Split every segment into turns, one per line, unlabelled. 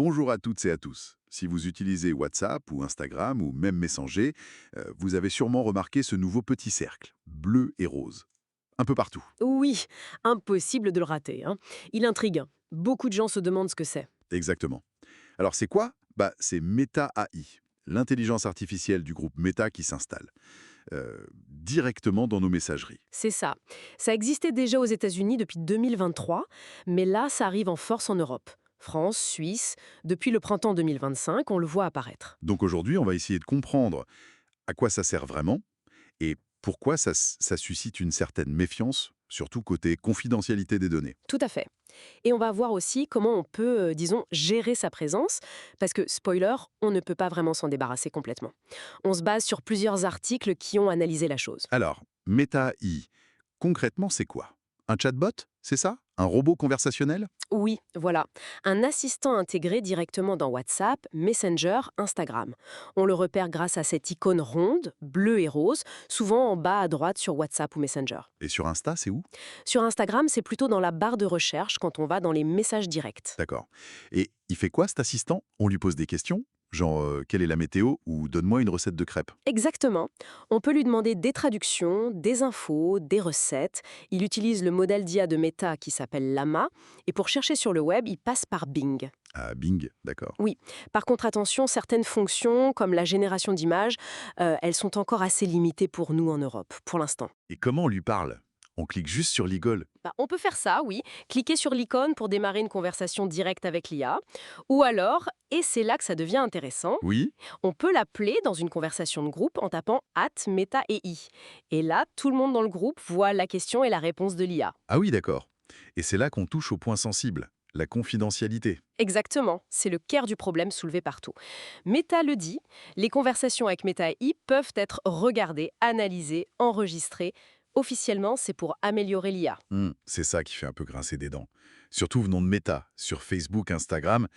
Bonjour à toutes et à tous. Si vous utilisez WhatsApp ou Instagram ou même Messenger, vous avez sûrement remarqué ce nouveau petit cercle, bleu et rose, un peu partout.
Oui, impossible de le rater, hein. Il intrigue. Beaucoup de gens se demandent ce que c'est.
Exactement. Alors c'est quoi? C'est Meta AI, l'intelligence artificielle du groupe Meta qui s'installe directement dans nos messageries.
C'est ça. Ça existait déjà aux États-Unis depuis 2023, mais là, ça arrive en force en Europe. France, Suisse, depuis le printemps 2025, on le voit apparaître.
Donc aujourd'hui, on va essayer de comprendre à quoi ça sert vraiment et pourquoi ça suscite une certaine méfiance, surtout côté confidentialité des données.
Tout à fait. Et on va voir aussi comment on peut, disons, gérer sa présence, parce que, spoiler, on ne peut pas vraiment s'en débarrasser complètement. On se base sur plusieurs articles qui ont analysé la chose.
Alors, Meta AI, concrètement, c'est quoi? Un chatbot, c'est ça? Un robot conversationnel?
Oui, voilà. Un assistant intégré directement dans WhatsApp, Messenger, Instagram. On le repère grâce à cette icône ronde, bleue et rose, souvent en bas à droite sur WhatsApp ou Messenger.
Et sur Insta, c'est où?
Sur Instagram, c'est plutôt dans la barre de recherche quand on va dans les messages directs.
D'accord. Et il fait quoi, cet assistant? On lui pose des questions? Genre, quelle est la météo? Ou donne-moi une recette de crêpes.
Exactement. On peut lui demander des traductions, des infos, des recettes. Il utilise le modèle d'IA de Meta qui s'appelle Llama. Et pour chercher sur le web, il passe par Bing.
Ah, Bing, d'accord.
Oui. Par contre, attention, certaines fonctions, comme la génération d'images, elles sont encore assez limitées pour nous en Europe, pour l'instant.
Et comment on lui parle? On clique juste sur l'icône.
On peut faire ça, oui. Cliquer sur l'icône pour démarrer une conversation directe avec l'IA. Ou alors, et c'est là que ça devient intéressant,
Oui?
on peut l'appeler dans une conversation de groupe en tapant @metaei. Et là, tout le monde dans le groupe voit la question et la réponse de l'IA.
Ah oui, d'accord. Et c'est là qu'on touche au point sensible, la confidentialité.
Exactement, c'est le cœur du problème soulevé partout. Meta le dit, les conversations avec Meta AI peuvent être regardées, analysées, enregistrées. Officiellement, c'est pour améliorer l'IA.
C'est ça qui fait un peu grincer des dents. Surtout venant de Meta, sur Facebook, Instagram,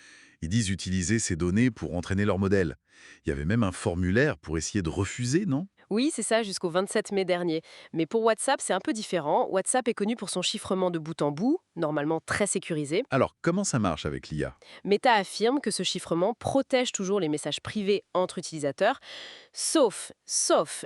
ils disent utiliser ces données pour entraîner leur modèle. Il y avait même un formulaire pour essayer de refuser, non?
Oui, c'est ça, jusqu'au 27 mai dernier. Mais pour WhatsApp, c'est un peu différent. WhatsApp est connu pour son chiffrement de bout en bout, normalement très sécurisé.
Alors, comment ça marche avec l'IA?
Meta affirme que ce chiffrement protège toujours les messages privés entre utilisateurs, sauf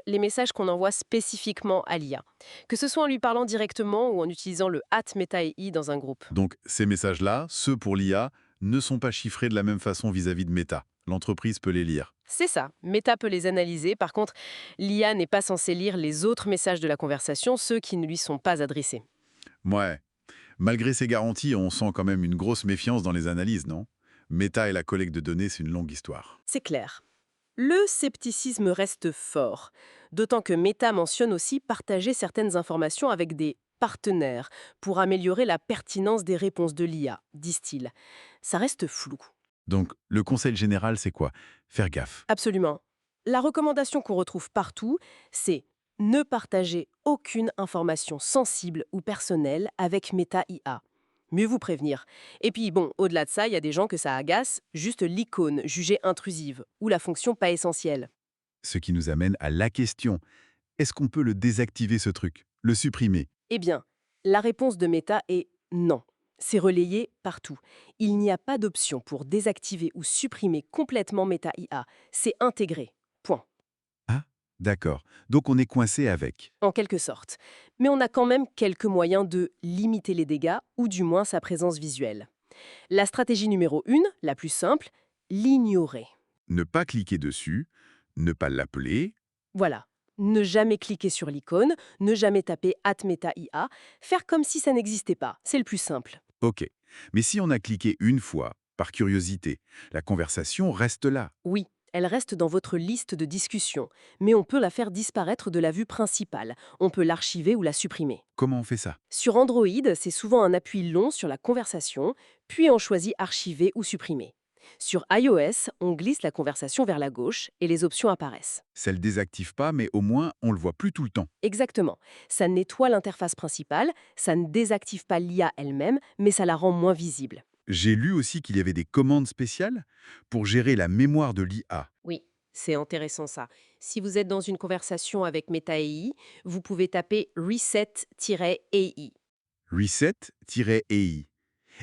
les messages qu'on envoie spécifiquement à l'IA. Que ce soit en lui parlant directement ou en utilisant le @metaei dans un groupe.
Donc, ces messages-là, ceux pour l'IA, ne sont pas chiffrés de la même façon vis-à-vis de Meta. L'entreprise peut les lire.
C'est ça, Meta peut les analyser. Par contre, l'IA n'est pas censée lire les autres messages de la conversation, ceux qui ne lui sont pas adressés.
Ouais. Malgré ces garanties, on sent quand même une grosse méfiance dans les analyses, non? Meta et la collecte de données, c'est une longue histoire.
C'est clair. Le scepticisme reste fort, d'autant que Meta mentionne aussi partager certaines informations avec des partenaires pour améliorer la pertinence des réponses de l'IA, disent-ils. Ça reste flou.
Donc, le conseil général, c'est quoi? Faire gaffe.
Absolument. La recommandation qu'on retrouve partout, c'est ne partager aucune information sensible ou personnelle avec Meta IA. Mieux vous prévenir. Et puis bon, au-delà de ça, il y a des gens que ça agace, juste l'icône jugée intrusive ou la fonction pas essentielle.
Ce qui nous amène à la question. Est-ce qu'on peut le désactiver, ce truc? Le supprimer?
Eh bien, la réponse de Meta est non. C'est relayé partout. Il n'y a pas d'option pour désactiver ou supprimer complètement Meta IA. C'est intégré. Point.
Ah, d'accord. Donc on est coincé avec.
En quelque sorte. Mais on a quand même quelques moyens de limiter les dégâts, ou du moins sa présence visuelle. La stratégie numéro 1, la plus simple, l'ignorer.
Ne pas cliquer dessus, ne pas l'appeler.
Voilà. Ne jamais cliquer sur l'icône, ne jamais taper @metaia, faire comme si ça n'existait pas. C'est le plus simple.
Ok. Mais si on a cliqué une fois, par curiosité, la conversation reste là.
Oui, elle reste dans votre liste de discussion, mais on peut la faire disparaître de la vue principale. On peut l'archiver ou la supprimer.
Comment on fait ça?
Sur Android, c'est souvent un appui long sur la conversation, puis on choisit archiver ou supprimer. Sur iOS, on glisse la conversation vers la gauche et les options apparaissent.
Ça le désactive pas, mais au moins on le voit plus tout le temps.
Exactement. Ça nettoie l'interface principale, ça ne désactive pas l'IA elle-même, mais ça la rend moins visible.
J'ai lu aussi qu'il y avait des commandes spéciales pour gérer la mémoire de l'IA.
Oui, c'est intéressant ça. Si vous êtes dans une conversation avec MetaAI, vous pouvez taper reset-AI.
Reset-AI.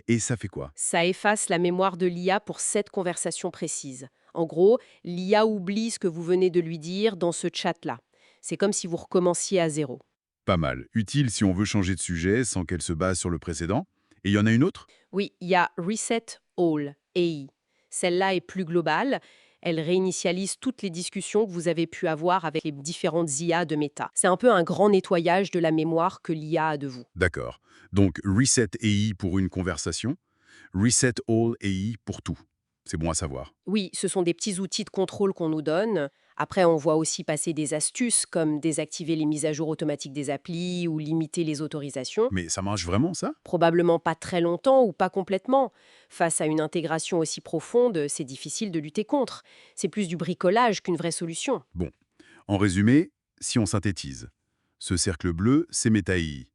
Et ça fait quoi?
Ça efface la mémoire de l'IA pour cette conversation précise. En gros, l'IA oublie ce que vous venez de lui dire dans ce chat-là. C'est comme si vous recommenciez à zéro.
Pas mal. Utile si on veut changer de sujet sans qu'elle se base sur le précédent. Et il y en a une autre?
Oui, il y a Reset All AI. Celle-là est plus globale. Elle réinitialise toutes les discussions que vous avez pu avoir avec les différentes IA de Meta. C'est un peu un grand nettoyage de la mémoire que l'IA a de vous.
D'accord. Donc Reset AI pour une conversation, Reset All AI pour tout. C'est bon à savoir.
Oui, ce sont des petits outils de contrôle qu'on nous donne. Après, on voit aussi passer des astuces comme désactiver les mises à jour automatiques des applis ou limiter les autorisations.
Mais ça marche vraiment, ça?
Probablement pas très longtemps ou pas complètement. Face à une intégration aussi profonde, c'est difficile de lutter contre. C'est plus du bricolage qu'une vraie solution.
Bon. En résumé, si on synthétise, ce cercle bleu, c'est Meta AI.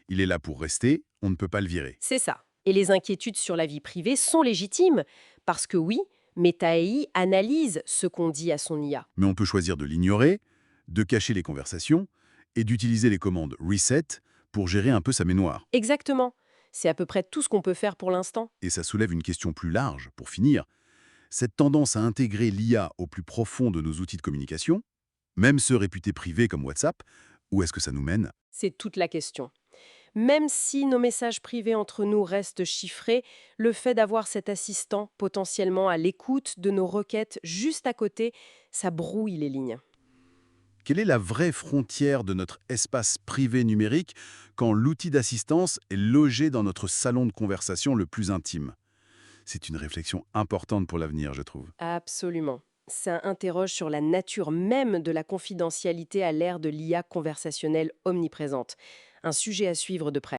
Il est là pour rester, on ne peut pas le virer.
C'est ça. Et les inquiétudes sur la vie privée sont légitimes, parce que oui, Meta AI analyse ce qu'on dit à son IA.
Mais on peut choisir de l'ignorer, de cacher les conversations et d'utiliser les commandes Reset pour gérer un peu sa mémoire.
Exactement. C'est à peu près tout ce qu'on peut faire pour l'instant.
Et ça soulève une question plus large, pour finir. Cette tendance à intégrer l'IA au plus profond de nos outils de communication, même ceux réputés privés comme WhatsApp, où est-ce que ça nous mène?
C'est toute la question. Même si nos messages privés entre nous restent chiffrés, le fait d'avoir cet assistant potentiellement à l'écoute de nos requêtes juste à côté, ça brouille les lignes.
Quelle est la vraie frontière de notre espace privé numérique quand l'outil d'assistance est logé dans notre salon de conversation le plus intime? C'est une réflexion importante pour l'avenir, je trouve.
Absolument. Ça interroge sur la nature même de la confidentialité à l'ère de l'IA conversationnelle omniprésente. Un sujet à suivre de près.